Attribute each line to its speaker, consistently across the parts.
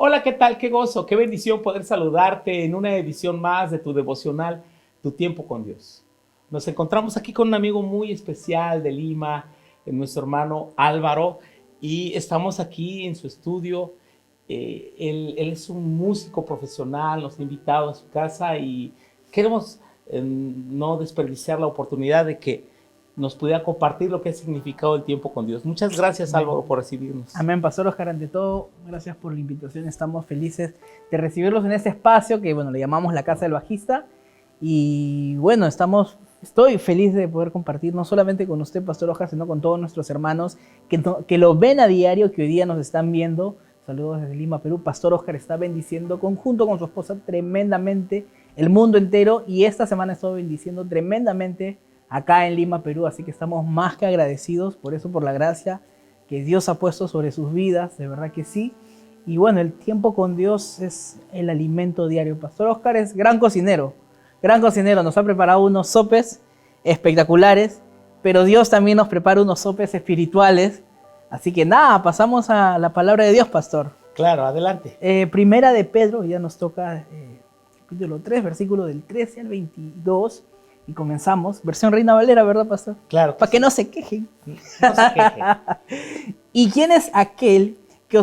Speaker 1: Hola, ¿qué tal? Qué gozo, qué bendición poder saludarte en una edición más de tu devocional, Tu Tiempo con Dios. Nos encontramos aquí con un amigo muy especial de Lima, nuestro hermano Álvaro, y estamos aquí en su estudio. Él es un músico profesional, nos ha invitado a su casa y queremos no desperdiciar la oportunidad de que nos pudiera compartir lo que ha significado el tiempo con Dios. Muchas gracias,
Speaker 2: Amén.
Speaker 1: Álvaro, por recibirnos.
Speaker 2: Amén, Pastor Oscar, ante todo, gracias por la invitación. Estamos felices de recibirlos en este espacio que, bueno, le llamamos la Casa del Bajista. Y bueno, estoy feliz de poder compartir no solamente con usted, Pastor Oscar, sino con todos nuestros hermanos que lo ven a diario, que hoy día nos están viendo. Saludos desde Lima, Perú. Pastor Oscar está bendiciendo conjunto con su esposa tremendamente el mundo entero, y esta semana estoy bendiciendo tremendamente acá en Lima, Perú. Así que estamos más que agradecidos por eso, por la gracia que Dios ha puesto sobre sus vidas, de verdad que sí. Y bueno, el tiempo con Dios es el alimento diario. Pastor Oscar es gran cocinero, nos ha preparado unos sopes espectaculares, pero Dios también nos prepara unos sopes espirituales. Así que nada, pasamos a la palabra de Dios, Pastor.
Speaker 1: Claro, adelante.
Speaker 2: Primera de Pedro, ya nos toca capítulo 3, versículo del 13 al 22. Y comenzamos, versión Reina Valera, ¿verdad, Pastor?
Speaker 1: Claro.
Speaker 2: Para que no se quejen.
Speaker 1: No se queje.
Speaker 2: ¿Y quién es aquel que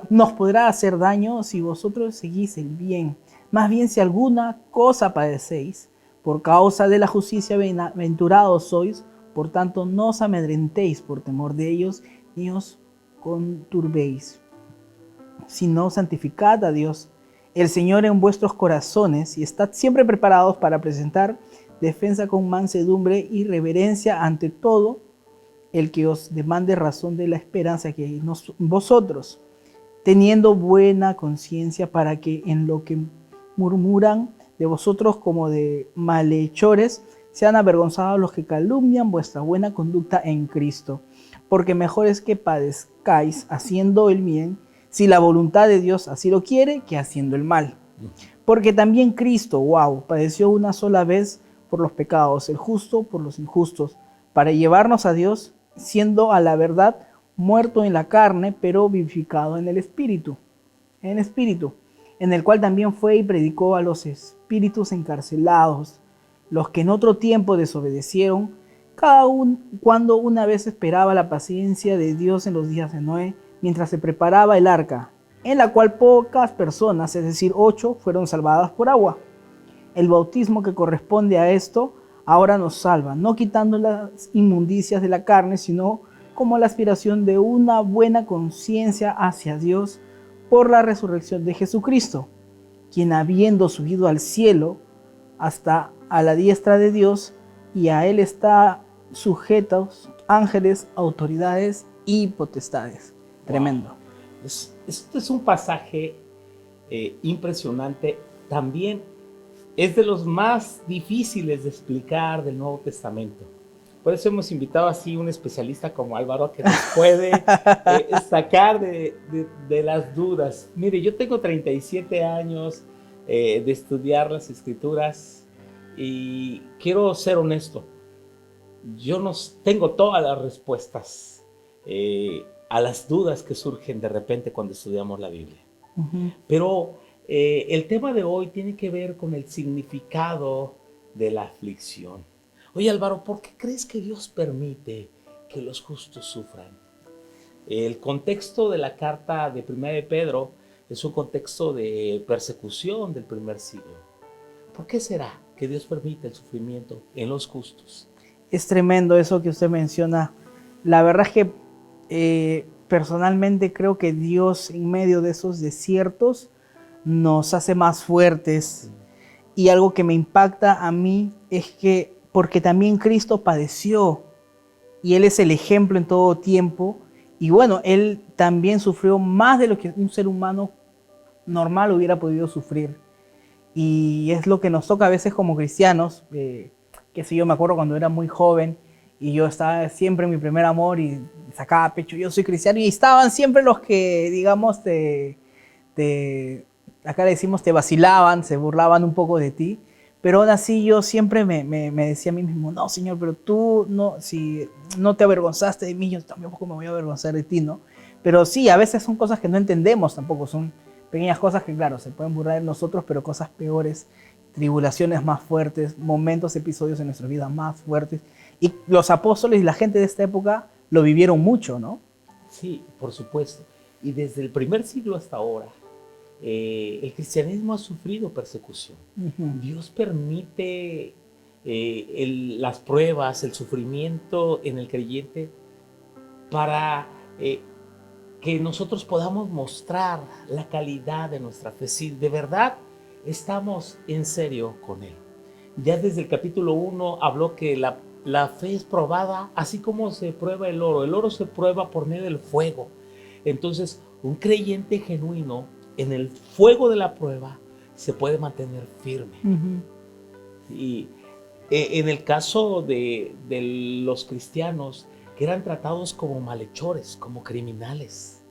Speaker 2: nos podrá hacer daño si vosotros seguís el bien? Más bien, si alguna cosa padecéis, por causa de la justicia bienaventurados sois. Por tanto, no os amedrentéis por temor de ellos, ni os conturbéis, sino santificad a Dios, el Señor, en vuestros corazones, y estad siempre preparados para presentar defensa con mansedumbre y reverencia ante todo el que os demande razón de la esperanza que hay en vosotros, teniendo buena conciencia, para que en lo que murmuran de vosotros como de malhechores sean avergonzados los que calumnian vuestra buena conducta en Cristo. Porque mejor es que padezcáis haciendo el bien, si la voluntad de Dios así lo quiere, que haciendo el mal. Porque también Cristo, padeció una sola vez por los pecados, el justo por los injustos, para llevarnos a Dios, siendo a la verdad muerto en la carne, pero vivificado en el espíritu, en el cual también fue y predicó a los espíritus encarcelados, los que en otro tiempo desobedecieron, cuando una vez esperaba la paciencia de Dios en los días de Noé, mientras se preparaba el arca, en la cual pocas personas, es decir, 8, fueron salvadas por agua. El bautismo que corresponde a esto ahora nos salva, no quitando las inmundicias de la carne, sino como la aspiración de una buena conciencia hacia Dios por la resurrección de Jesucristo, quien, habiendo subido al cielo hasta a la diestra de Dios, y a él está sujetos ángeles, autoridades y potestades. Wow. Tremendo.
Speaker 1: Este es un pasaje impresionante. También es de los más difíciles de explicar del Nuevo Testamento. Por eso hemos invitado así un especialista como Álvaro, que nos puede sacar de las dudas. Mire, yo tengo 37 años de estudiar las Escrituras y quiero ser honesto. Yo no tengo todas las respuestas a las dudas que surgen de repente cuando estudiamos la Biblia. Uh-huh. Pero el tema de hoy tiene que ver con el significado de la aflicción. Oye, Álvaro, ¿por qué crees que Dios permite que los justos sufran? El contexto de la carta de Primera de Pedro es un contexto de persecución del primer siglo. ¿Por qué será que Dios permite el sufrimiento en los justos?
Speaker 2: Es tremendo eso que usted menciona. La verdad es que personalmente creo que Dios, en medio de esos desiertos, nos hace más fuertes. Y algo que me impacta a mí es que, porque también Cristo padeció y Él es el ejemplo en todo tiempo, y bueno, Él también sufrió más de lo que un ser humano normal hubiera podido sufrir. Y es lo que nos toca a veces como cristianos. Que si yo me acuerdo cuando era muy joven y yo estaba siempre en mi primer amor y sacaba pecho, yo soy cristiano, y estaban siempre los que, digamos, acá le decimos, te vacilaban, se burlaban un poco de ti. Pero aún así yo siempre me decía a mí mismo, no, Señor, pero tú no, si no te avergonzaste de mí, yo tampoco me voy a avergonzar de ti, ¿no? Pero sí, a veces son cosas que no entendemos tampoco, son Pequeñas cosas que, claro, se pueden burlar de nosotros, pero cosas peores, tribulaciones más fuertes, momentos, episodios en nuestra vida más fuertes. Y los apóstoles y la gente de esta época lo vivieron mucho, ¿no?
Speaker 1: Sí, por supuesto. Y desde el primer siglo hasta ahora, el cristianismo ha sufrido persecución. Dios permite las pruebas, el sufrimiento en el creyente para que nosotros podamos mostrar la calidad de nuestra fe, si de verdad estamos en serio con Él. Ya desde el capítulo 1 habló que la fe es probada, así como se prueba el oro. El oro se prueba por medio del fuego. Entonces, un creyente genuino en el fuego de la prueba se puede mantener firme. Y en el caso de los cristianos, que eran tratados como malhechores, como criminales.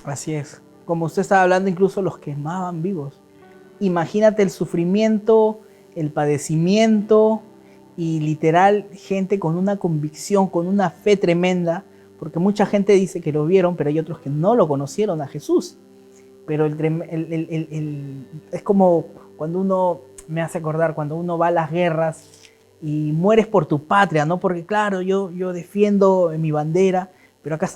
Speaker 2: Así es. Como usted estaba hablando, incluso los quemaban vivos. Imagínate el sufrimiento, el padecimiento y literal gente con una convicción, con una fe tremenda, porque mucha gente dice que lo vieron, pero hay otros que no lo conocieron a Jesús. Pero es como cuando uno, me hace acordar, cuando uno va a las guerras y mueres por tu patria, ¿no? Porque claro, yo defiendo mi bandera, pero acá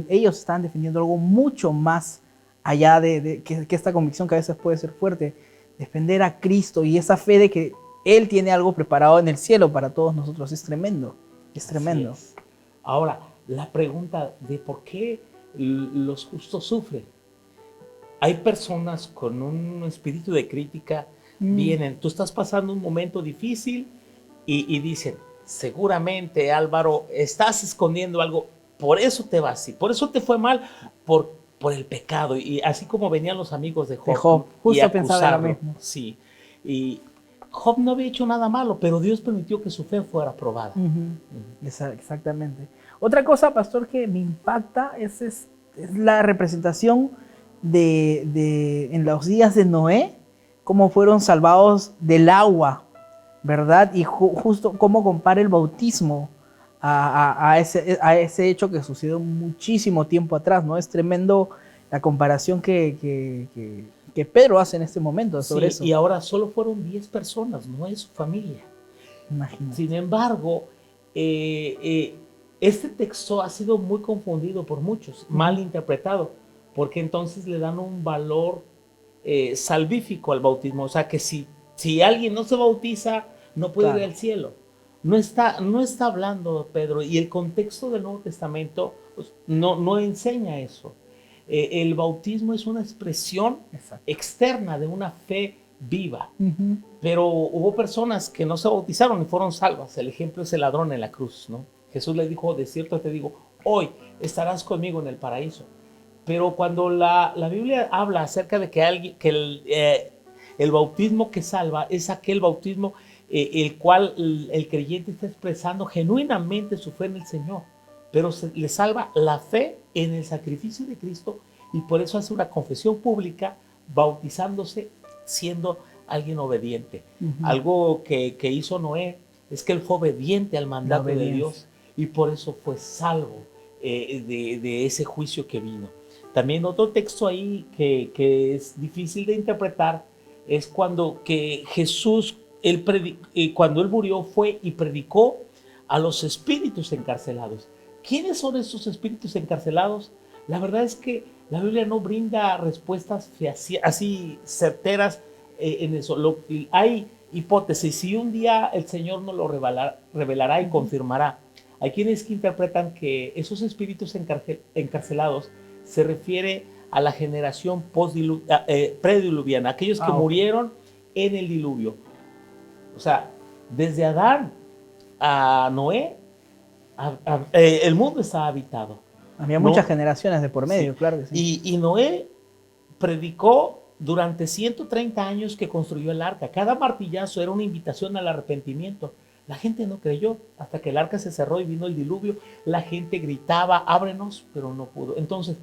Speaker 2: ellos están defendiendo algo mucho más allá que esta convicción que a veces puede ser fuerte, defender a Cristo y esa fe de que Él tiene algo preparado en el cielo para todos nosotros. Es tremendo, es tremendo.
Speaker 1: Es. Ahora, la pregunta de por qué los justos sufren. Hay personas con un espíritu de crítica, vienen, tú estás pasando un momento difícil y dicen, seguramente Álvaro, estás escondiendo algo, por eso te va así, por eso te fue mal, por el pecado. Y así como venían los amigos de Job
Speaker 2: justo
Speaker 1: y
Speaker 2: pensaba lo mismo.
Speaker 1: Sí, y Job no había hecho nada malo, pero Dios permitió que su fe fuera probada.
Speaker 2: Exactamente. Otra cosa, pastor, que me impacta es la representación en los días de Noé, cómo fueron salvados del agua, ¿verdad? Y justo cómo compara el bautismo a ese hecho que sucedió muchísimo tiempo atrás, ¿no? Es tremendo la comparación que Pedro hace en este momento sobre eso.
Speaker 1: Y ahora solo fueron 10 personas, no es su familia.
Speaker 2: Imagínate.
Speaker 1: Sin embargo, este texto ha sido muy confundido por muchos, mal interpretado, porque entonces le dan un valor salvífico al bautismo. O sea, que si alguien no se bautiza, no puede ir al cielo. No está hablando Pedro, y el contexto del Nuevo Testamento pues, no enseña eso. El bautismo es una expresión externa de una fe viva. Pero hubo personas que no se bautizaron y fueron salvas. El ejemplo es el ladrón en la cruz, ¿no? Jesús le dijo, de cierto te digo, hoy estarás conmigo en el paraíso. Pero cuando la Biblia habla acerca de que el bautismo que salva es aquel bautismo el cual el creyente está expresando genuinamente su fe en el Señor, pero le salva la fe en el sacrificio de Cristo, y por eso hace una confesión pública bautizándose, siendo alguien obediente. Algo que hizo Noé es que él fue obediente al mandato de Dios, y por eso fue salvo de ese juicio que vino. También otro texto ahí que es difícil de interpretar es cuando que Jesús, cuando él murió, fue y predicó a los espíritus encarcelados. ¿Quiénes son estos espíritus encarcelados? La verdad es que la Biblia no brinda respuestas así certeras en eso. Hay hipótesis, y un día el Señor nos lo revelará y confirmará. Hay quienes que interpretan que esos espíritus encarcelados se refiere a la generación prediluviana, aquellos que murieron en el diluvio. O sea, desde Adán a Noé, el mundo estaba habitado.
Speaker 2: Había muchas generaciones de por medio, claro que sí.
Speaker 1: Y Noé predicó durante 130 años que construyó el arca. Cada martillazo era una invitación al arrepentimiento. La gente no creyó hasta que el arca se cerró y vino el diluvio. La gente gritaba, ábrenos, pero no pudo. Entonces,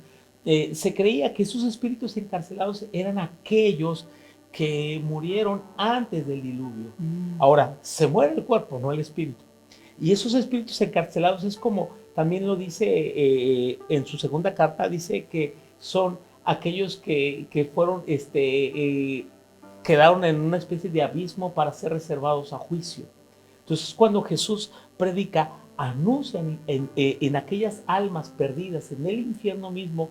Speaker 1: se creía que esos espíritus encarcelados eran aquellos que murieron antes del diluvio. Ahora, se muere el cuerpo, no el espíritu. Y esos espíritus encarcelados es como también lo dice en su segunda carta, dice que son aquellos que fueron, quedaron en una especie de abismo para ser reservados a juicio. Entonces, cuando Jesús predica, anuncia en aquellas almas perdidas en el infierno mismo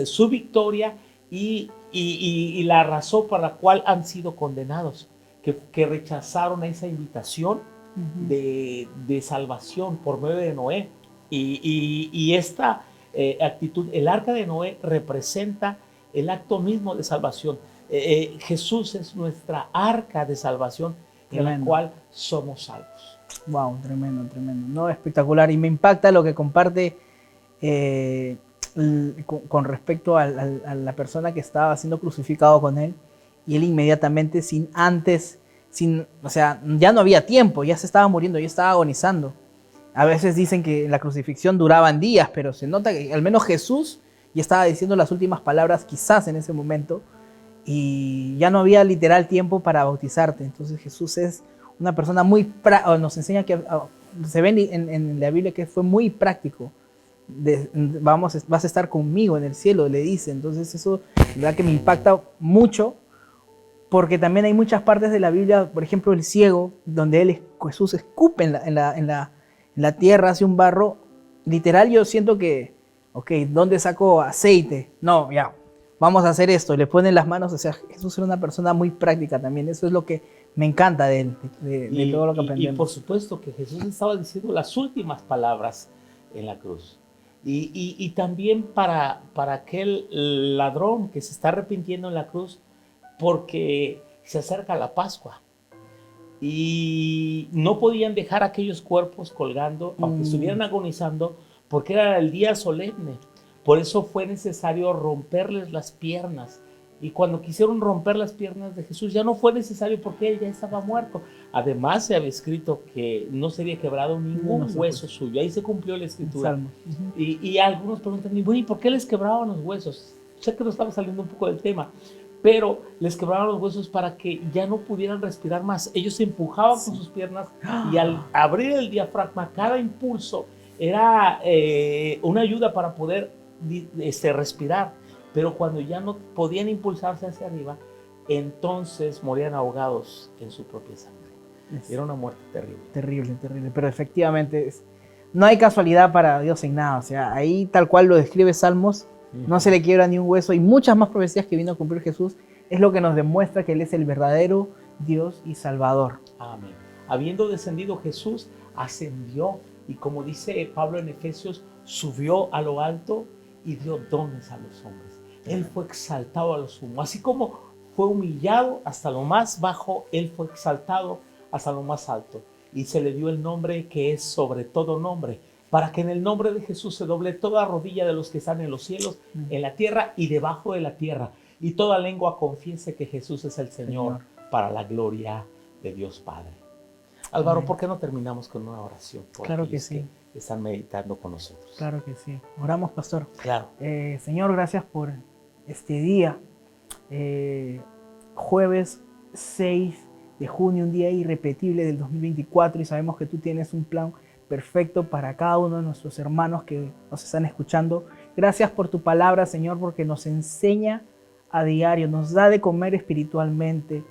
Speaker 1: su victoria y la razón por la cual han sido condenados, que rechazaron esa invitación de salvación por medio de Noé. Y esta actitud, el arca de Noé representa el acto mismo de salvación. Jesús es nuestra arca de salvación, tremendo, en la cual somos salvos.
Speaker 2: Wow, tremendo, tremendo. No, espectacular. Y me impacta lo que comparte con respecto a la persona que estaba siendo crucificado con él, y él inmediatamente, o sea, ya no había tiempo, ya se estaba muriendo, ya estaba agonizando. A veces dicen que la crucifixión duraban días, pero se nota que al menos Jesús ya estaba diciendo las últimas palabras quizás en ese momento, y ya no había literal tiempo para bautizarte. Entonces Jesús es una persona muy nos enseña que se ve en la Biblia que fue muy práctico. Vas a estar conmigo en el cielo, le dice. Entonces eso, la verdad que me impacta mucho, porque también hay muchas partes de la Biblia, por ejemplo el ciego, donde Jesús escupe en la tierra, hace un barro. Literal, yo siento que, ok, ¿dónde saco aceite? No, ya, vamos a hacer esto, le ponen las manos. O sea, Jesús era una persona muy práctica también. Eso es lo que me encanta de él, de todo lo que aprendemos.
Speaker 1: Y por supuesto que Jesús estaba diciendo las últimas palabras en la cruz. Y también para aquel ladrón que se está arrepintiendo en la cruz, porque se acerca la Pascua. Y no podían dejar aquellos cuerpos colgando, aunque estuvieran agonizando, porque era el día solemne. Por eso fue necesario romperles las piernas. Y cuando quisieron romper las piernas de Jesús, ya no fue necesario, porque él ya estaba muerto. Además, se había escrito que no sería quebrado ningún hueso suyo. Ahí se cumplió la escritura. Y algunos preguntan, ¿y por qué les quebraban los huesos? Sé que nos estamos saliendo un poco del tema, pero les quebraban los huesos para que ya no pudieran respirar más. Ellos se empujaban con sus piernas, y al abrir el diafragma, cada impulso era una ayuda para poder respirar. Pero cuando ya no podían impulsarse hacia arriba, entonces morían ahogados en su propia sangre. Era una muerte terrible.
Speaker 2: Terrible, terrible. Pero efectivamente no hay casualidad para Dios en nada. O sea, ahí tal cual lo describe Salmos, no se le quiebra ni un hueso, y muchas más profecías que vino a cumplir Jesús. Es lo que nos demuestra que Él es el verdadero Dios y Salvador.
Speaker 1: Amén. Habiendo descendido Jesús, ascendió, y como dice Pablo en Efesios, subió a lo alto y dio dones a los hombres. Él fue exaltado a lo sumo. Así como fue humillado hasta lo más bajo, Él fue exaltado hasta lo más alto. Y se le dio el nombre que es sobre todo nombre, para que en el nombre de Jesús se doble toda rodilla de los que están en los cielos, en la tierra y debajo de la tierra, y toda lengua confiese que Jesús es el Señor, para la gloria de Dios Padre. Álvaro, ¿por qué no terminamos con una oración?
Speaker 2: Claro que sí.
Speaker 1: Que están meditando con nosotros.
Speaker 2: Claro que sí. Oramos, pastor.
Speaker 1: Claro.
Speaker 2: Señor, gracias por este día, jueves 6 de junio, un día irrepetible del 2024, y sabemos que tú tienes un plan perfecto para cada uno de nuestros hermanos que nos están escuchando. Gracias por tu palabra, Señor, porque nos enseña a diario, nos da de comer espiritualmente.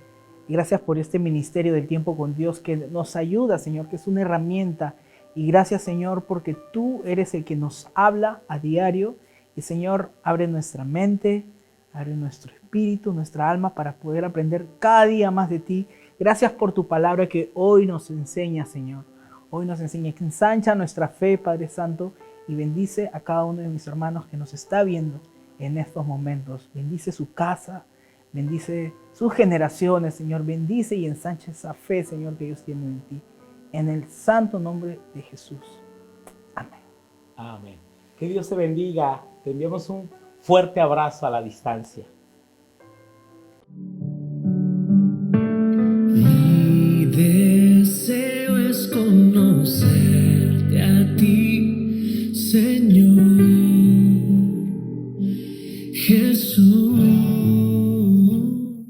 Speaker 2: Y gracias por este ministerio del tiempo con Dios que nos ayuda, Señor, que es una herramienta. Y gracias, Señor, porque tú eres el que nos habla a diario. Y, Señor, abre nuestra mente, abre nuestro espíritu, nuestra alma, para poder aprender cada día más de ti. Gracias por tu palabra que hoy nos enseña, Señor. Hoy nos enseña, que ensancha nuestra fe, Padre Santo, y bendice a cada uno de mis hermanos que nos está viendo en estos momentos. Bendice su casa, bendice sus generaciones, Señor. Bendice y ensancha esa fe, Señor, que ellos tienen en ti. En el santo nombre de Jesús. Amén.
Speaker 1: Amén. Que Dios te bendiga. Te enviamos un fuerte abrazo a la distancia.